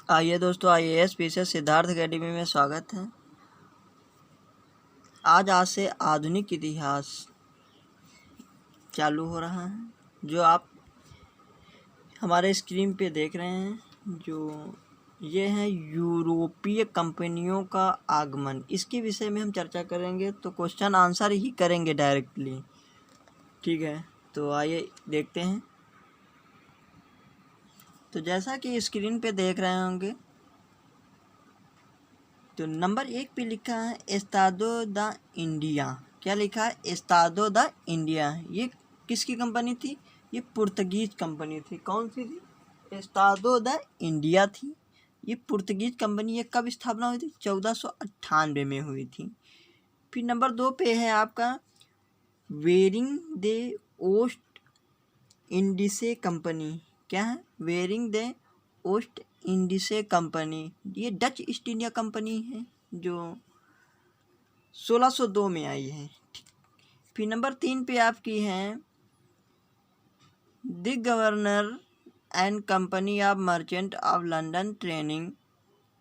आइए दोस्तों, IAS पीछे सिद्धार्थ अकेडमी में स्वागत है। आज से आधुनिक इतिहास चालू हो रहा है, जो आप हमारे स्क्रीन पे देख रहे हैं। जो ये है यूरोपीय कंपनियों का आगमन, इसके विषय में हम चर्चा करेंगे। तो क्वेश्चन आंसर ही करेंगे डायरेक्टली, ठीक है। तो आइए देखते हैं। तो जैसा कि स्क्रीन पे देख रहे होंगे, तो नंबर 1 पे लिखा है एस्तादो द इंडिया। क्या लिखा है? Estado the India. ये किसकी कंपनी थी? ये पुर्तगीज कंपनी थी। कौन सी थी? एस्तादो द इंडिया थी। ये पुर्तगीज कंपनी, ये कब स्थापना हुई थी? 1498 में हुई थी। फिर नंबर 2 पे है आपका वेरिंग दे ओस्ट इंडिसे कंपनी। क्या है? वेरिंग दे ओस्ट इंडिसे कंपनी। ये डच ईस्ट इंडिया कंपनी है, जो 1602 में आई है। फिर नंबर 3 पे आपकी है the governor and company of merchant of London training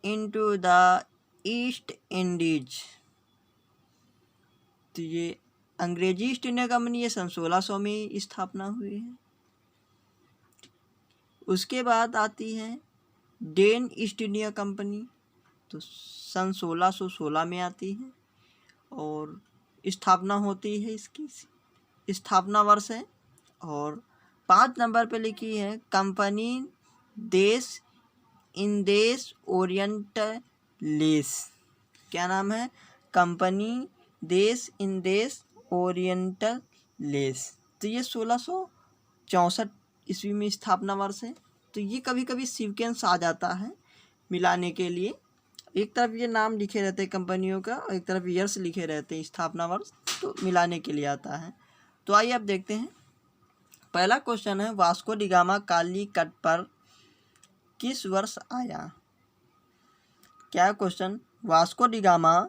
into the east Indies. तो ये अंग्रेजी ईस्ट इंडिया कंपनी, ये सन 1600 में स्थापना हुई है। उसके बाद आती है डेन ईस्ट इंडिया कंपनी, तो सन 1616 में आती है और स्थापना होती है। इसकी स्थापना वर्ष है। और 5 नंबर पे लिखी है कंपनी देश इंदेश ओरिएंटलेस। क्या नाम है? कंपनी देश इंदेश ओरिएंटलेस। तो ये 1664 ईस्वी में स्थापना वर्ष है। तो ये कभी कभी सीक्वेंस आ जाता है मिलाने के लिए। एक तरफ ये नाम लिखे रहते हैं कंपनियों का और एक तरफ ईयर्स लिखे रहते हैं, स्थापना वर्ष, तो मिलाने के लिए आता है। तो आइए अब देखते हैं। पहला क्वेश्चन है वास्को डी गामा कालीकट पर किस वर्ष आया? क्या question? Vasco D gamma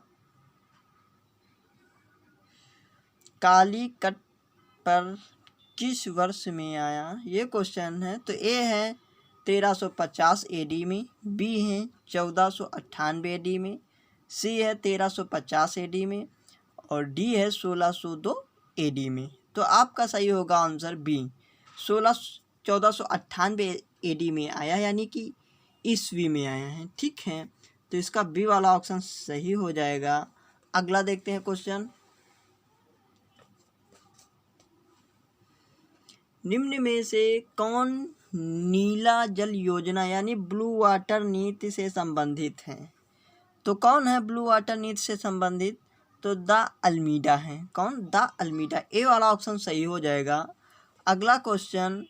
Calicut पर किस वर्ष में आया, ये क्वेश्चन है। तो ए है 1350 AD में, बी है 1498 AD में, सी है 1350 AD में और डी है 1602 AD में। तो आपका सही होगा आंसर बी, 1498 AD में आया, यानी कि ईस्वी में आया है, ठीक है। तो इसका बी वाला ऑप्शन सही हो जाएगा। अगला देखते हैं क्वेश्चन। निम्न में से कौन नीला जल योजना यानी ब्लू वाटर नीति से संबंधित है? तो कौन है ब्लू वाटर नीति से संबंधित? तो द अल्मीडा है। कौन? De Almeida. ए वाला ऑप्शन सही हो जाएगा। अगला क्वेश्चन,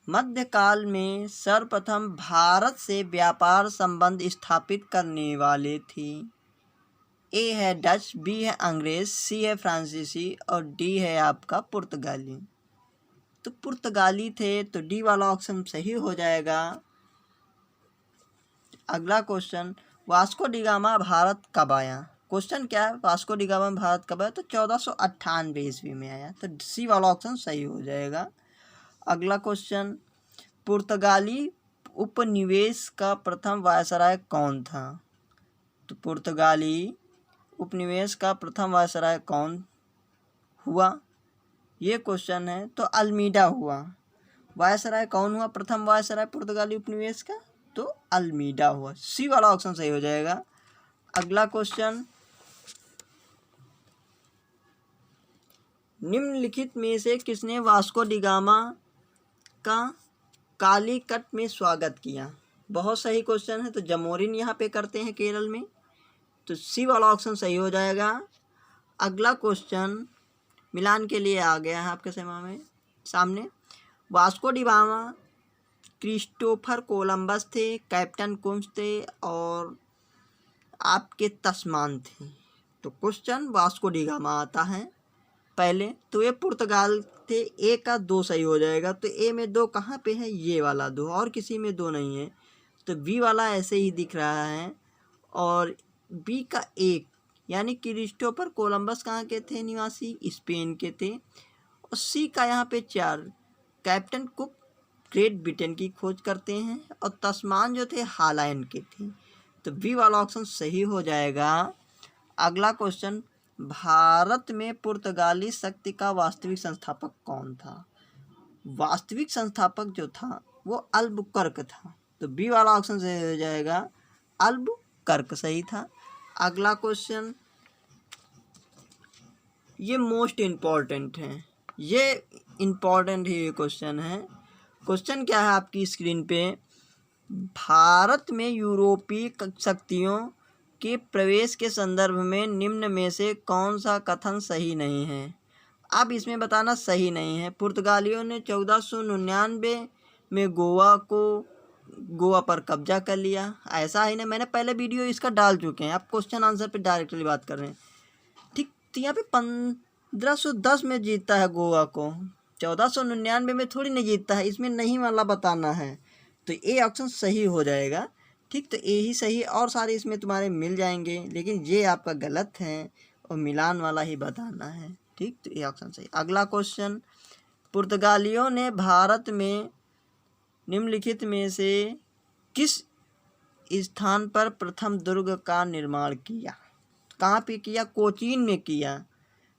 मध्यकाल में सर्वप्रथम भारत से व्यापार संबंध स्थापित करने वाले थे। ए है डच, बी है अंग्रेज, सी है फ्रांसीसी और डी है आपका पुर्तगाली। तो पुर्तगाली थे, तो डी वाला ऑप्शन सही हो जाएगा। अगला question, Vasco D gamma Bharat कब आया? क्वेश्चन क्या है? वास्को डी गामा भारत कब आया? तो 1498 ईस्वी में आया। तो सी वाला ऑप्शन सही हो जाएगा। अगला क्वेश्चन, पुर्तगाली उपनिवेश का प्रथम वायसराय कौन था? तो पुर्तगाली उपनिवेश का प्रथम वायसराय कौन हुआ, ये क्वेश्चन है। तो अल्मीडा हुआ। वायसराय कौन हुआ प्रथम वायसराय पुर्तगाली उपनिवेश का? तो अल्मीडा हुआ। सी वाला ऑप्शन सही हो जाएगा। अगला क्वेश्चन, निम्नलिखित में से किसने वास्को डी गामा का कालीकट में स्वागत किया? बहुत सही क्वेश्चन है। तो जमोरिन यहाँ पे करते हैं केरल में। तो सी वाला ऑप्शन सही हो जाएगा। अगला क्वेश्चन मिलान के लिए आ गया है आपके सामने। Vasco D gamma Christopher Columbus थे, कैप्टन कुम्स थे और आपके तस्मान थे। तो क्वेश्चन वास्को डी गामा आता है पहले। तो ये पुर्तगाल थे। ए का 2 सही हो जाएगा। तो ए में 2 कहाँ पे है? ये वाला 2, और किसी में 2 नहीं है। तो बी वाला ऐसे ही दिख रहा है। और बी का 1, यानी क्रिस्टोफर कोलंबस कहाँ के थे निवासी? स्पेन के थे। और सी का यहाँ पे 4, कैप्टन कुक ग्रेट ब्रिटेन की खोज करते हैं और तस्मान जो थे हॉलैंड के थे। तो बी वाला ऑप्शन सही हो जाएगा। अगला क्वेश्चन, भारत में पुर्तगाली शक्ति का वास्तविक संस्थापक कौन था? वास्तविक संस्थापक जो था वो अल्बुकर्क था। तो बी वाला ऑप्शन सही हो जाएगा, अल्बुकर्क सही था। अगला क्वेश्चन, ये मोस्ट इम्पॉर्टेंट है, ये इम्पॉर्टेंट ही क्वेश्चन है। क्वेश्चन क्या है आपकी स्क्रीन पे, भारत में यूरोपीय शक्तियों के प्रवेश के संदर्भ में निम्न में से कौन सा कथन सही नहीं है? अब इसमें बताना सही नहीं है। पुर्तगालियों ने 1499 में गोवा पर कब्जा कर लिया, ऐसा ही ना, मैंने पहले वीडियो इसका डाल चुके हैं, आप क्वेश्चन आंसर पे डायरेक्टली बात कर रहे हैं। ठीक, तो यहाँ पे 1510 में जीतता है गोवा को, 1499 में थोड़ी नहीं जीतता है, इसमें नहीं वाला बताना है। तो ए ऑप्शन सही हो जाएगा। ठीक, तो ए ही सही, और सारे इसमें तुम्हारे मिल जाएंगे, लेकिन ये आपका गलत है और मिलान वाला ही बताना है। ठीक, तो ए ऑप्शन सही। अगला क्वेश्चन, पुर्तगालियों ने भारत में निम्नलिखित में से किस स्थान पर प्रथम दुर्ग का निर्माण किया? कहाँ पे किया? कोचीन में किया।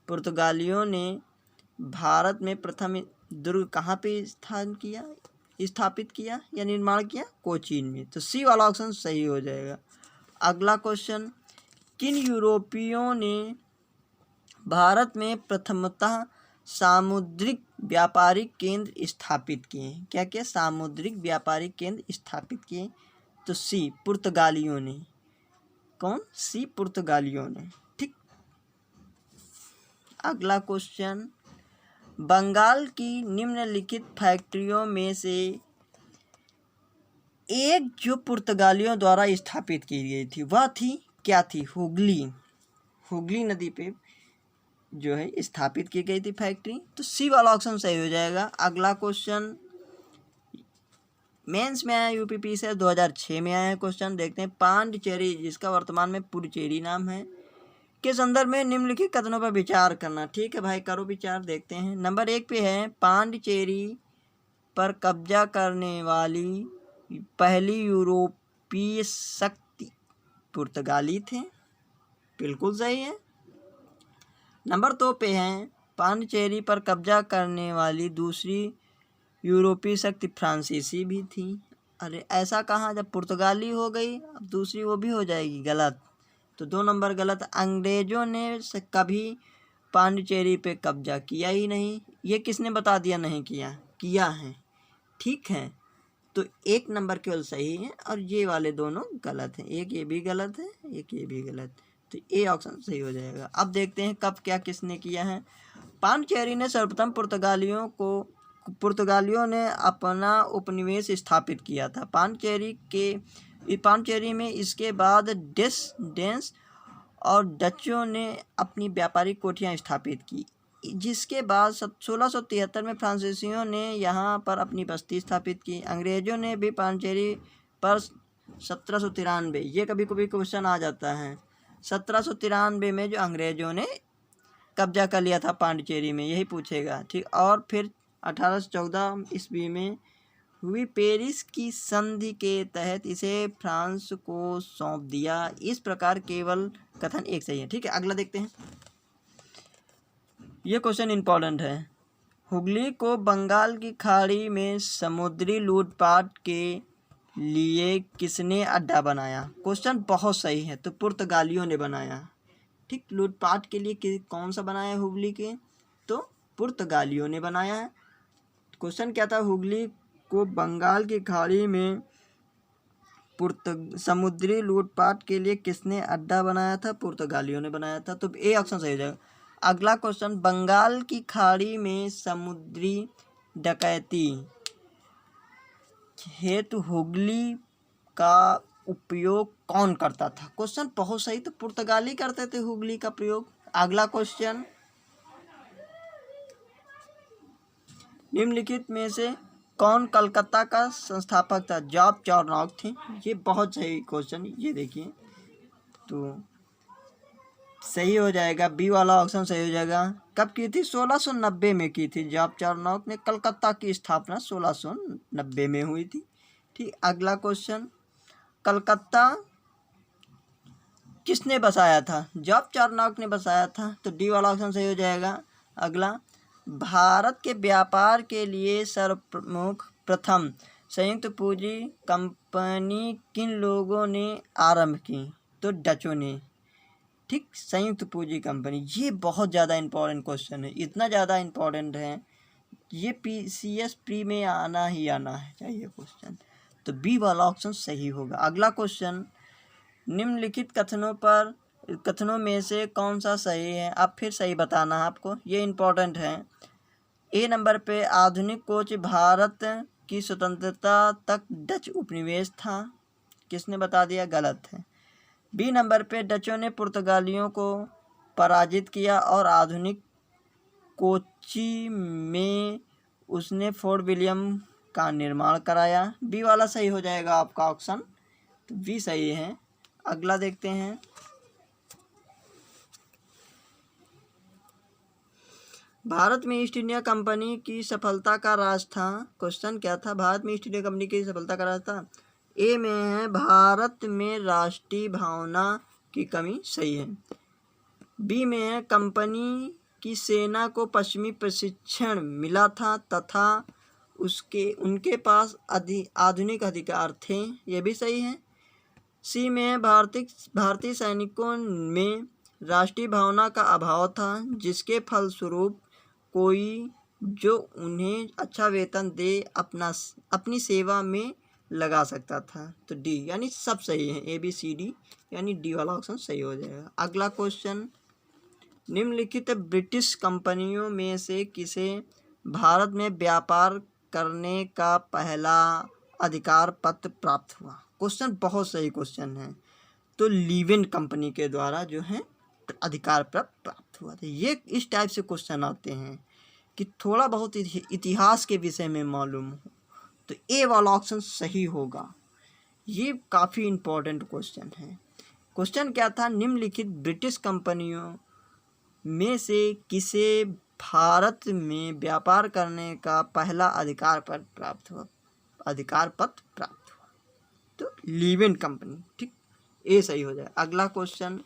पुर्तगालियों ने भारत में प्रथम दुर्ग कहाँ पे स्थापित किया या निर्माण किया? कोचीन में। तो सी वाला ऑप्शन सही हो जाएगा। अगला क्वेश्चन, किन यूरोपियों ने भारत में प्रथमतः सामुद्रिक व्यापारिक केंद्र स्थापित किए? क्या क्या सामुद्रिक व्यापारिक केंद्र स्थापित किए? तो सी, पुर्तगालियों ने। कौन? सी, पुर्तगालियों ने। ठीक, अगला क्वेश्चन, बंगाल की निम्नलिखित फैक्ट्रियों में से एक जो पुर्तगालियों द्वारा स्थापित की गई थी वह थी, क्या थी? हुगली नदी पे जो है स्थापित की गई थी फैक्ट्री। तो सी वाला ऑप्शन सही हो जाएगा। अगला क्वेश्चन, मेंस में आया, यूपीपी से 2006 में आया है क्वेश्चन। देखते हैं, पांडिचेरी, जिसका वर्तमान में पुडुचेरी नाम है, के संदर्भ में निम्नलिखित कथनों पर विचार करना। ठीक है भाई, करो विचार। देखते हैं, नंबर 1 पे है, पांडिचेरी पर कब्जा करने वाली पहली यूरोपीय शक्ति पुर्तगाली थे, बिल्कुल सही है। नंबर 2 पे है, पांडिचेरी पर कब्जा करने वाली दूसरी यूरोपीय शक्ति फ्रांसीसी भी थी। अरे ऐसा कहाँ, जब पुर्तगाली हो गई अब दूसरी वो भी हो जाएगी? गलत। तो 2 नंबर गलत। अंग्रेजों ने कभी पांडिचेरी पे कब्जा किया ही नहीं। ये किसने बता दिया नहीं किया? किया है। ठीक है, तो 1 नंबर केवल सही है और ये वाले दोनों गलत हैं। एक ये भी गलत है, एक ये भी गलत। तो ए ऑप्शन सही हो जाएगा। अब देखते हैं कब क्या किसने किया है। पांडिचेरी ने सर्वप्रथम पुर्तगालियों ने अपना उपनिवेश स्थापित किया था पांडिचेरी में। इसके बाद डेंस और डचों ने अपनी व्यापारिक कोठियाँ स्थापित की, जिसके बाद 1673 में फ्रांसीसियों ने यहाँ पर अपनी बस्ती स्थापित की। अंग्रेजों ने भी पांडिचेरी पर 1793, ये कभी कभी क्वेश्चन आ जाता है, 1793 में जो अंग्रेजों ने कब्जा कर लिया था पांडिचेरी में, यही पूछेगा। ठीक, और फिर 1814 ईस्वी में हुई पेरिस की संधि के तहत इसे फ्रांस को सौंप दिया। इस प्रकार केवल कथन एक सही है। ठीक है, अगला देखते हैं। ये क्वेश्चन इंपॉर्टेंट है। हुगली को बंगाल की खाड़ी में समुद्री लूटपाट के लिए किसने अड्डा बनाया? क्वेश्चन बहुत सही है। तो पुर्तगालियों ने बनाया। ठीक, लूटपाट के लिए कौन सा बनाया हुगली के? तो पुर्तगालियों ने बनाया है। क्वेश्चन क्या था? हुगली को बंगाल की खाड़ी में समुद्री लूटपाट के लिए किसने अड्डा बनाया था? पुर्तगालियों ने बनाया था। तो ए ऑप्शन सही हो जाएगा। अगला क्वेश्चन, बंगाल की खाड़ी में समुद्री डकैती हेतु हुगली का उपयोग कौन करता था? क्वेश्चन बहुत सही। तो पुर्तगाली करते थे हुगली का प्रयोग। अगला क्वेश्चन, निम्नलिखित में से कौन कलकत्ता का संस्थापक था? जॉब चार्नॉक थे। ये बहुत सही क्वेश्चन, ये देखिए। तो सही हो जाएगा, बी वाला ऑप्शन सही हो जाएगा। कब की थी? 1690 में की थी। जॉर्ज चार्नोक ने कलकत्ता की स्थापना 1690 में हुई थी। ठीक, अगला क्वेश्चन, कलकत्ता किसने बसाया था? जॉर्ज चार्नोक ने बसाया था, तो डी वाला ऑप्शन सही हो जाएगा। अगला, भारत के व्यापार के लिए सर्वप्रमुख प्रथम संयुक्त पूंजी कंपनी किन लोगों ने आरंभ की? तो डचों ने। ठीक, संयुक्त पूंजी कंपनी, ये बहुत ज़्यादा इंपॉर्टेंट क्वेश्चन है, इतना ज़्यादा इंपॉर्टेंट है, ये PCS प्री में आना ही आना है चाहिए क्वेश्चन, तो बी वाला ऑप्शन सही होगा। अगला क्वेश्चन, निम्नलिखित कथनों में से कौन सा सही है? अब फिर सही बताना है आपको, ये इंपॉर्टेंट है। ए नंबर पे, आधुनिक कोच भारत की स्वतंत्रता तक डच उपनिवेश था। किसने बता दिया? गलत है। बी नंबर पे, डचों ने पुर्तगालियों को पराजित किया और आधुनिक कोची में उसने फोर्ट विलियम का निर्माण कराया। बी वाला सही हो जाएगा आपका ऑप्शन, तो बी सही है। अगला देखते हैं, भारत में ईस्ट इंडिया कंपनी की सफलता का राज था। क्वेश्चन क्या था? भारत में ईस्ट इंडिया कंपनी की सफलता का राज था। ए में है, भारत में राष्ट्रीय भावना की कमी, सही है। बी में है, कंपनी की सेना को पश्चिमी प्रशिक्षण मिला था तथा उनके पास आधुनिक अधिकार थे, ये भी सही है। सी में है, भारतीय सैनिकों में राष्ट्रीय भावना का अभाव था जिसके फलस्वरूप कोई जो उन्हें अच्छा वेतन दे अपनी सेवा में लगा सकता था, तो डी, यानी सब सही है, ABCD, यानी डी वाला ऑप्शन सही हो जाएगा। अगला क्वेश्चन, निम्नलिखित ब्रिटिश कंपनियों में से किसे भारत में व्यापार करने का पहला अधिकार पत्र प्राप्त हुआ? क्वेश्चन बहुत सही क्वेश्चन है, तो लीवेन कंपनी के द्वारा जो है अधिकार प्राप्त हुआ था। ये इस टाइप से क्वेश्चन आते हैं कि थोड़ा बहुत इतिहास के विषय में मालूम हो, तो ए वाला ऑप्शन सही होगा। ये काफ़ी इम्पोर्टेंट क्वेश्चन है। क्वेश्चन क्या था? निम्नलिखित ब्रिटिश कंपनियों में से किसे भारत में व्यापार करने का पहला अधिकार पत्र प्राप्त हुआ? तो लीवेन कंपनी। ठीक, ए सही हो जाए। अगला क्वेश्चन,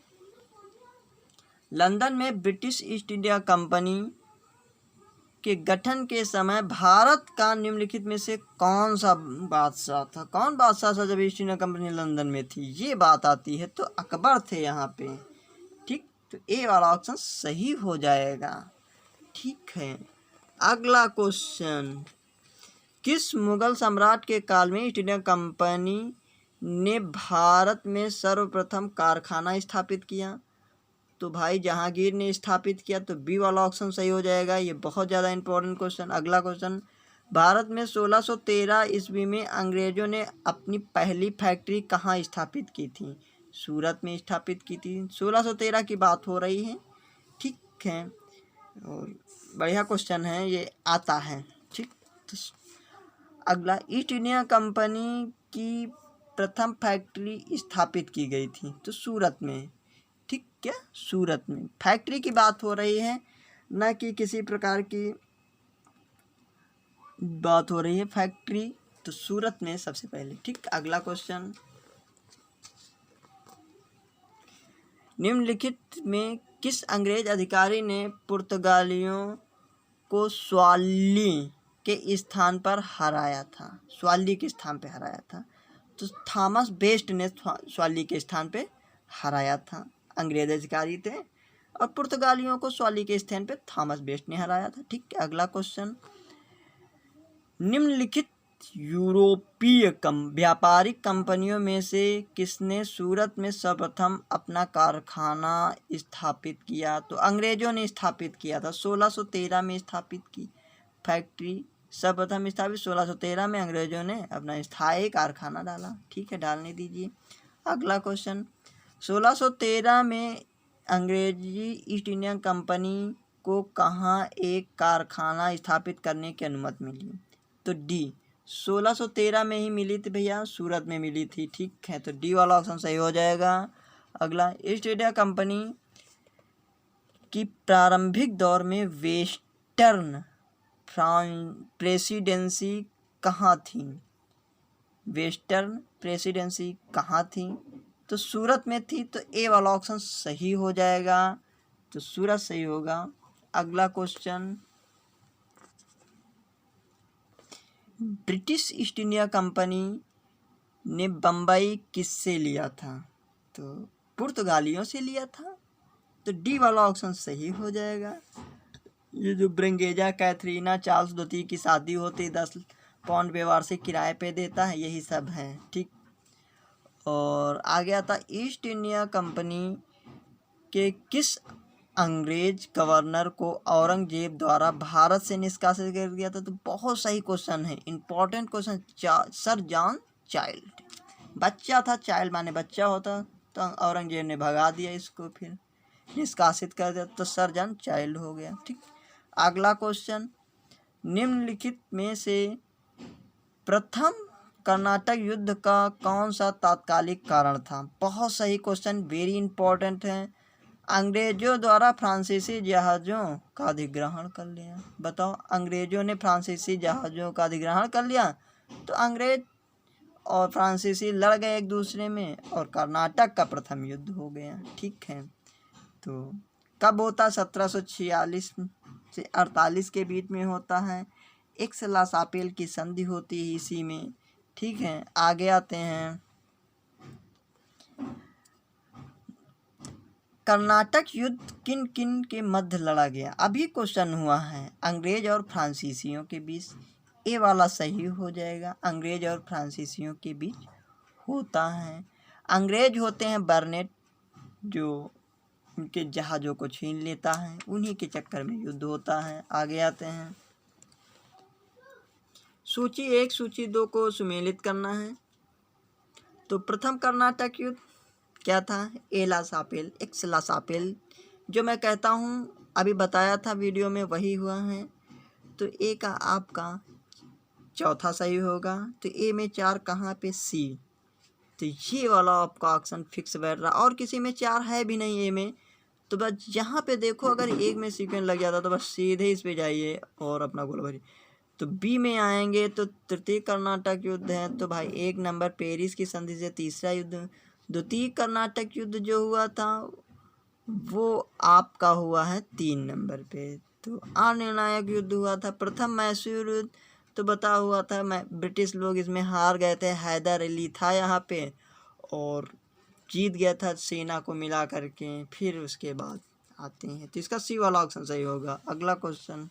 लंदन में ब्रिटिश ईस्ट इंडिया कंपनी के गठन के समय भारत का निम्नलिखित में से कौन सा बादशाह था? कौन बादशाह था जब ईस्ट इंडिया कंपनी लंदन में थी? ये बात आती है, तो अकबर थे यहाँ पे। ठीक, तो ए वाला ऑप्शन सही हो जाएगा। ठीक है, अगला क्वेश्चन, किस मुगल सम्राट के काल में ईस्ट इंडिया कंपनी ने भारत में सर्वप्रथम कारखाना स्थापित किया? तो भाई जहांगीर ने स्थापित किया, तो बी वाला ऑप्शन सही हो जाएगा। ये बहुत ज़्यादा इंपॉर्टेंट क्वेश्चन। अगला क्वेश्चन, भारत में 1613 ईस्वी में अंग्रेजों ने अपनी पहली फैक्ट्री कहाँ स्थापित की थी? सूरत में स्थापित की थी। 1613 की बात हो रही है। ठीक है, और बढ़िया क्वेश्चन है, ये आता है। ठीक, तो अगला, ईस्ट इंडिया कंपनी की प्रथम फैक्ट्री स्थापित की गई थी, तो सूरत में। ठीक, क्या सूरत में फैक्ट्री की बात हो रही है, न कि किसी प्रकार की बात हो रही है, फैक्ट्री तो सूरत में सबसे पहले। ठीक, अगला क्वेश्चन, निम्नलिखित में किस अंग्रेज अधिकारी ने पुर्तगालियों को स्वाली के स्थान पर हराया था? स्वाली के स्थान पे हराया था, तो थॉमस बेस्ट ने स्वाली के स्थान पे हराया था। अंग्रेज अधिकारी थे और पुर्तगालियों को स्वाली के स्थान पे थॉमस बेस्ट ने हराया था। ठीक है, अगला क्वेश्चन, निम्नलिखित यूरोपीय व्यापारिक कंपनियों में से किसने सूरत में सर्वप्रथम अपना कारखाना स्थापित किया? तो अंग्रेजों ने स्थापित किया था, 1613 में स्थापित की फैक्ट्री सर्वप्रथम स्थापित 1613 में अंग्रेजों ने अपना स्थायी कारखाना डाला। ठीक है, डालने दीजिए। अगला क्वेश्चन, 1613 में अंग्रेजी ईस्ट इंडिया कंपनी को कहाँ एक कारखाना स्थापित करने की अनुमति मिली? तो डी, 1613 में ही मिली थी भैया, सूरत में मिली थी। ठीक है, तो डी वाला ऑप्शन सही हो जाएगा। अगला, ईस्ट इंडिया कंपनी कि प्रारंभिक दौर में वेस्टर्न प्रेसिडेंसी कहाँ थी? वेस्टर्न प्रेसिडेंसी कहाँ थी? तो सूरत में थी। तो ए वाला ऑप्शन सही हो जाएगा, तो सूरत सही होगा। अगला question, British east India company ने बम्बई किससे लिया था? तो पुर्तगालियों से लिया था। तो डी वाला ऑप्शन सही हो जाएगा। ये जो ब्रिगेडियर कैथरीन चार्ल्स द्वितीय की शादी होती 10 पाउंड व्यवहार से किराए पे देता है, यही सब है। ठीक, और आ गया था ईस्ट इंडिया कंपनी के किस अंग्रेज गवर्नर को औरंगजेब द्वारा भारत से निष्कासित कर दिया था? तो बहुत सही क्वेश्चन है, important question. Sir John child, बच्चा था, चाइल्ड माने बच्चा होता, तो औरंगजेब ने भगा दिया इसको, फिर निष्कासित कर दिया, तो सर जॉन चाइल्ड हो गया। ठीक, अगला क्वेश्चन, निम्नलिखित में से प्रथम कर्नाटक युद्ध का कौन सा तात्कालिक कारण था? बहुत सही क्वेश्चन, वेरी इंपॉर्टेंट है। अंग्रेजों द्वारा फ्रांसीसी जहाज़ों का अधिग्रहण कर लिया। बताओ, अंग्रेजों ने फ्रांसीसी जहाज़ों का अधिग्रहण कर लिया, तो अंग्रेज और फ्रांसीसी लड़ गए एक दूसरे में, और कर्नाटक का प्रथम युद्ध हो गया। ठीक है, तो कब होता? 1746 से 48 के बीच में होता है। एक्स-ला-शापेल की संधि होती है इसी में। ठीक है, आगे आते हैं। कर्नाटक युद्ध किन किन के मध्य लड़ा गया? अभी क्वेश्चन हुआ है, अंग्रेज और फ्रांसीसियों के बीच। ए वाला सही हो जाएगा, अंग्रेज और फ्रांसीसियों के बीच होता है। अंग्रेज होते हैं बर्नेट, जो उनके जहाज़ों को छीन लेता है, उन्हीं के चक्कर में युद्ध होता है। आगे आते हैं, सूची 1 सूची 2 को सुमेलित करना है। तो प्रथम कर्नाटक युद्ध क्या था? ए-ला-शापेल, एक्स-ला-शापेल, जो मैं कहता हूँ अभी बताया था वीडियो में, वही हुआ है। तो ए का आपका चौथा सही होगा। तो ए में 4 कहाँ पे? सी। तो ये वाला आपका ऑप्शन फिक्स बैठ रहा, और किसी में 4 है भी नहीं ए में। तो बस यहाँ पे देखो, अगर एक में सीक्वेंस लग जाता तो बस सीधे इस पे जाइए और अपना गोल भरिए। तो बी में आएंगे तो तृतीय कर्नाटक युद्ध है, तो भाई 1 नंबर पेरिस की संधि से तीसरा युद्ध। द्वितीय कर्नाटक युद्ध जो हुआ था वो आपका हुआ है 3 नंबर पे। तो अनिर्णायक युद्ध हुआ था। प्रथम मैसूर युद्ध तो बता हुआ था, मैं ब्रिटिश लोग इसमें हार गए थे, हैदर अली था यहाँ पे और जीत गया था सेना को मिला करके। फिर उसके बाद आते हैं, तो इसका सी वाला ऑप्शन सही होगा। अगला क्वेश्चन,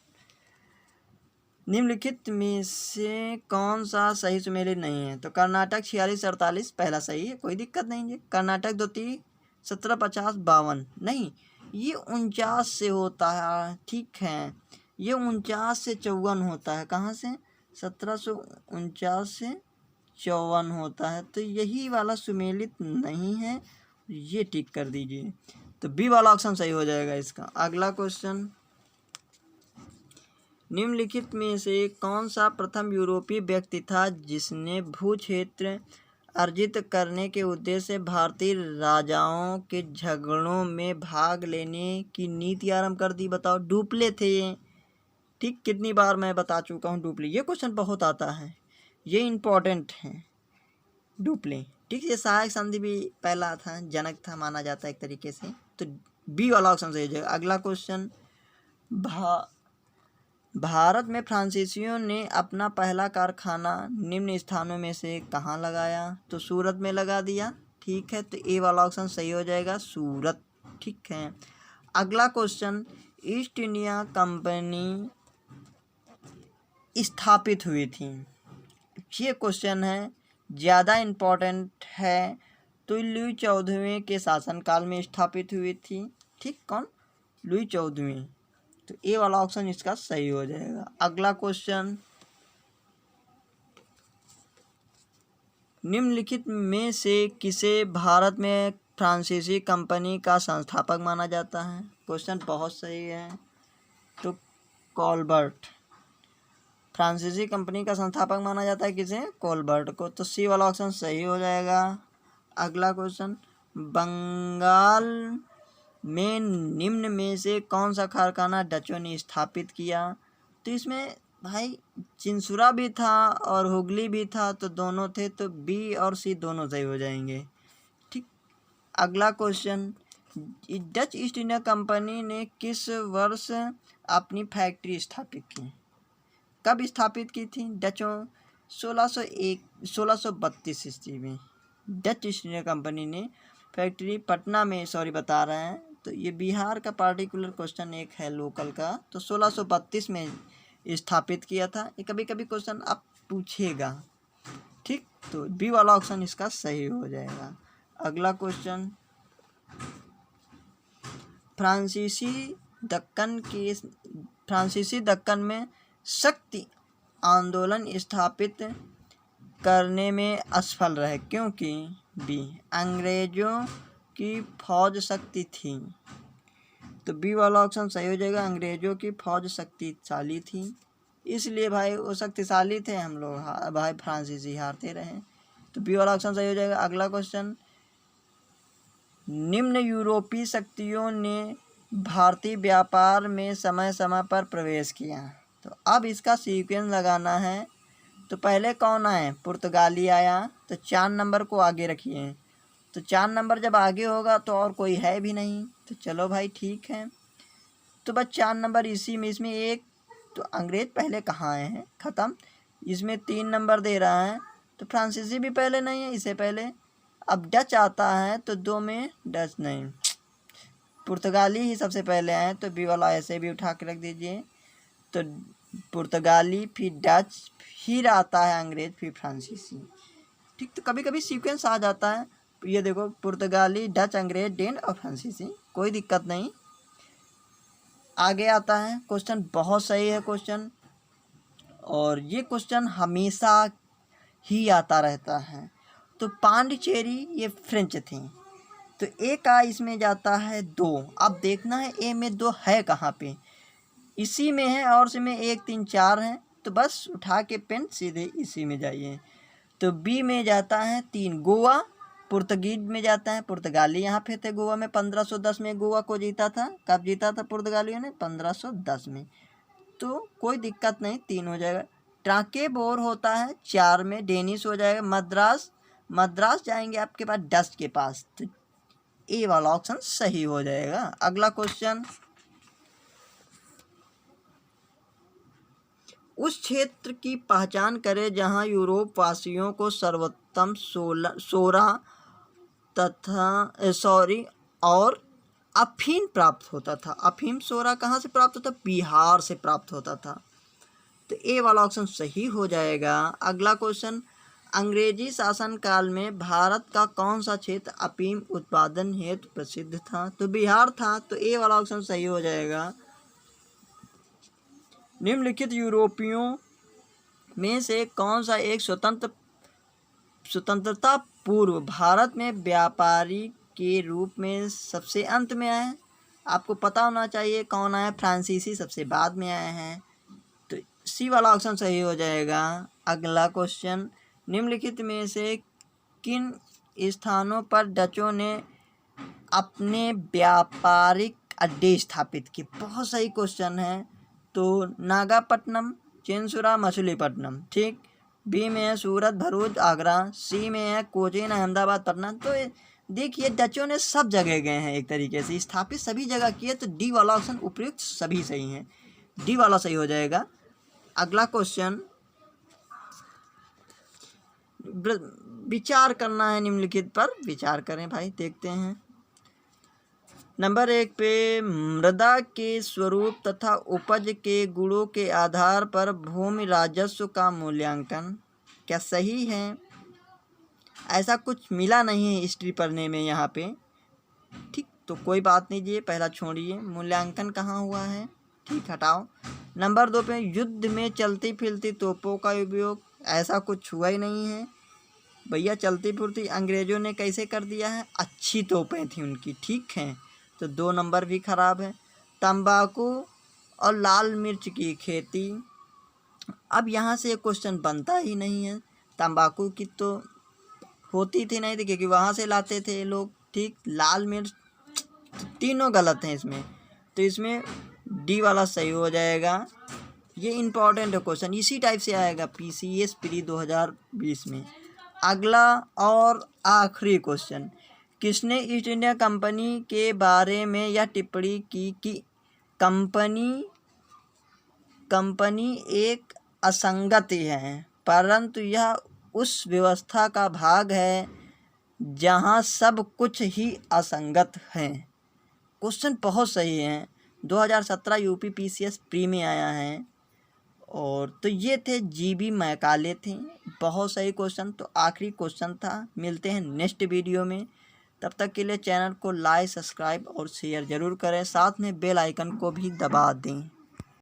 निम्नलिखित में से कौन सा सही सुमेलित नहीं है? तो कर्नाटक 46-48 पहला सही है, कोई दिक्कत नहीं है। कर्नाटक द्वितीय 1750-52 नहीं, ये 49 से होता है। ठीक है, ये 49 से 54 होता है। कहाँ से? 1749 से 54 होता है, तो यही वाला सुमेलित नहीं है, ये टिक कर दीजिए। तो बी वाला ऑप्शन सही हो जाएगा इसका। अगला क्वेश्चन, निम्नलिखित में से कौन सा प्रथम यूरोपीय व्यक्ति था जिसने भू क्षेत्र अर्जित करने के उद्देश्य से भारतीय राजाओं के झगड़ों में भाग लेने की नीति आरंभ कर दी? बताओ, डुप्ले थे ये। ठीक, कितनी बार मैं बता चुका हूँ डुप्ले, ये क्वेश्चन बहुत आता है, ये इम्पोर्टेंट है डुप्ले। ठीक, ये सहायक संधि भी पहला था, जनक था माना जाता है एक तरीके से। तो बी वाला ऑप्शन सही हो जाएगा। अगला क्वेश्चन, भारत में फ्रांसीसियों ने अपना पहला कारखाना निम्न स्थानों में से कहाँ लगाया? तो सूरत में लगा दिया। ठीक है, तो ए वाला ऑप्शन सही हो जाएगा, सूरत। ठीक है, अगला क्वेश्चन, ईस्ट इंडिया कंपनी स्थापित हुई थी। ये क्वेश्चन है, ज़्यादा इम्पोर्टेंट है। तो लुई 14वें के शासनकाल में स्थापित हुई थी। ठीक, कौन? लुई 14वें। तो ए वाला ऑप्शन इसका सही हो जाएगा। अगला क्वेश्चन, निम्नलिखित में से किसे भारत में फ्रांसीसी कंपनी का संस्थापक माना जाता है? क्वेश्चन बहुत सही है। तो कोलबर्ट, फ्रांसीसी कंपनी का संस्थापक माना जाता है किसे? कोलबर्ट को। तो सी वाला ऑप्शन सही हो जाएगा। अगला क्वेश्चन, बंगाल में निम्न में से कौन सा कारखाना डचों ने स्थापित किया? तो इसमें भाई चिंसुरा भी था और हुगली भी था, तो दोनों थे, तो बी और सी दोनों सही हो जाएंगे। ठीक। अगला question, Dutch east India company ने किस वर्ष अपनी फैक्ट्री स्थापित की? कब स्थापित की थी डचों? 1632 ईस्वी में डच ईस्ट इंडिया कंपनी ने फैक्ट्री पटना में, सॉरी बता रहे हैं, तो ये बिहार का पार्टिकुलर क्वेश्चन एक है लोकल का, तो 1632 में स्थापित किया था। ये कभी कभी क्वेश्चन आप पूछेगा। ठीक, तो बी वाला ऑप्शन इसका सही हो जाएगा। अगला क्वेश्चन, फ्रांसीसी दक्कन में शक्ति आंदोलन स्थापित करने में असफल रहे क्योंकि? बी, अंग्रेजों की फौज शक्ति थी, तो बी वाला ऑप्शन सही हो जाएगा। अंग्रेजों की फौज शक्तिशाली थी, इसलिए भाई वो शक्तिशाली थे, हम लोग भाई फ्रांसीसी हारते रहे, तो बी वाला ऑप्शन सही हो जाएगा। अगला क्वेश्चन, निम्न यूरोपीय शक्तियों ने भारतीय व्यापार में समय समय पर प्रवेश किया, तो अब इसका सीक्वेंस लगाना है। तो पहले कौन आए? पुर्तगाली आया, तो 4 नंबर को आगे रखिए, तो 4 नंबर जब आगे होगा तो और कोई है भी नहीं, तो चलो भाई ठीक है, तो बस 4 नंबर इसी में, इसमें एक, तो अंग्रेज पहले कहाँ आए हैं, ख़त्म। इसमें 3 नंबर दे रहा है, तो फ्रांसीसी भी पहले नहीं है, इससे पहले। अब डच आता है, तो 2 में डच नहीं, पुर्तगाली ही सबसे पहले आए, तो बी वाला ऐसे भी उठा के रख दीजिए। तो पुर्तगाली, फिर डच, फिर आता है अंग्रेज, फिर फ्रांसीसी। ठीक, तो कभी कभी सीक्वेंस आ जाता है, ये देखो पुर्तगाली, डच, अंग्रेज, डेन और फ्रांसीसी, कोई दिक्कत नहीं। आगे आता है क्वेश्चन, बहुत सही है क्वेश्चन, और ये क्वेश्चन हमेशा ही आता रहता है। तो पांडिचेरी ये फ्रेंच थी, तो ए का इसमें जाता है 2। अब देखना है ए में 2 है कहाँ पे, इसी में है और इसमें 1 3 4 है, तो बस उठा के पेन सीधे इसी में जाइए। तो बी में जाता है 3 गोवा, पुर्तगीज में जाता है पुर्तगाली, यहाँ पे थे गोवा में, 1510 में गोवा को जीता था। कब जीता था पुर्तगालियों ने? 1510 में, तो कोई दिक्कत नहीं, 3 हो जाएगा। ट्रांके बोर होता है 4 में, डेनिश हो जाएगा। मद्रास जाएंगे आपके पास डच के पास, तो ए वाला ऑप्शन सही हो जाएगा। अगला क्वेश्चन, उस क्षेत्र की पहचान करें जहां यूरोप वासियों को सर्वोत्तम सोरा और अफीम प्राप्त होता था। अफीम सोरा कहाँ से प्राप्त होता? बिहार से प्राप्त होता था, तो ए वाला ऑप्शन सही हो जाएगा। अगला क्वेश्चन, अंग्रेजी शासनकाल में भारत का कौन सा क्षेत्र अफीम उत्पादन हेतु प्रसिद्ध था? तो बिहार था, तो ए वाला ऑप्शन सही हो जाएगा। निम्नलिखित यूरोपियों में से कौन सा एक स्वतंत्रता पूर्व भारत में व्यापारी के रूप में सबसे अंत में आए? आपको पता होना चाहिए कौन आया, फ्रांसीसी सबसे बाद में आए हैं, तो सी वाला ऑप्शन सही हो जाएगा। अगला क्वेश्चन, निम्नलिखित में से किन स्थानों पर डचों ने अपने व्यापारिक अड्डे स्थापित किए? बहुत सही क्वेश्चन है, तो नागापट्टनम, चिंसुरा, मछलीपट्टनम। ठीक, बी में है सूरत, भरूच, आगरा, सी में है कोचीन, अहमदाबाद, पटना। तो देखिए डचों ने सब जगह गए हैं, एक तरीके से स्थापित सभी जगह किए, तो डी वाला ऑप्शन उपयुक्त सभी सही हैं, डी वाला सही हो जाएगा। अगला क्वेश्चन, विचार करना है, निम्नलिखित पर विचार करें भाई, देखते हैं। नंबर 1 पे, मृदा के स्वरूप तथा उपज के गुणों के आधार पर भूमि राजस्व का मूल्यांकन, क्या सही है? ऐसा कुछ मिला नहीं है हिस्ट्री पढ़ने में यहाँ पे। ठीक, तो कोई बात नहीं जी, पहला छोड़िए, मूल्यांकन कहाँ हुआ है, ठीक, हटाओ। नंबर 2 पे, युद्ध में चलती फिरती तोपों का उपयोग, ऐसा कुछ हुआ ही नहीं है भैया। चलती फिरती अंग्रेजों ने कैसे कर दिया है, अच्छी तोपें थी उनकी, ठीक हैं, तो 2 नंबर भी खराब है। तंबाकू और लाल मिर्च की खेती, अब यहाँ से क्वेश्चन बनता ही नहीं है, तंबाकू की तो होती थी नहीं थी, क्योंकि वहाँ से लाते थे लोग। ठीक, लाल मिर्च तो तीनों गलत हैं इसमें, तो इसमें डी वाला सही हो जाएगा। ये इम्पोर्टेंट है क्वेश्चन, इसी टाइप से आएगा PCS प्री 2020 में। अगला और आखिरी क्वेश्चन, किसने ईस्ट इंडिया कंपनी के बारे में यह टिप्पणी की कि कंपनी एक असंगति है, परंतु यह उस व्यवस्था का भाग है जहां सब कुछ ही असंगत है। क्वेश्चन बहुत सही है, 2017 यूपी PCS प्री में आया है। और तो ये थे GB मैकाले थे, बहुत सही क्वेश्चन। तो आखिरी क्वेश्चन था। मिलते हैं नेक्स्ट वीडियो में, तब तक के लिए चैनल को लाइक, सब्सक्राइब और शेयर ज़रूर करें, साथ में बेल आइकन को भी दबा दें।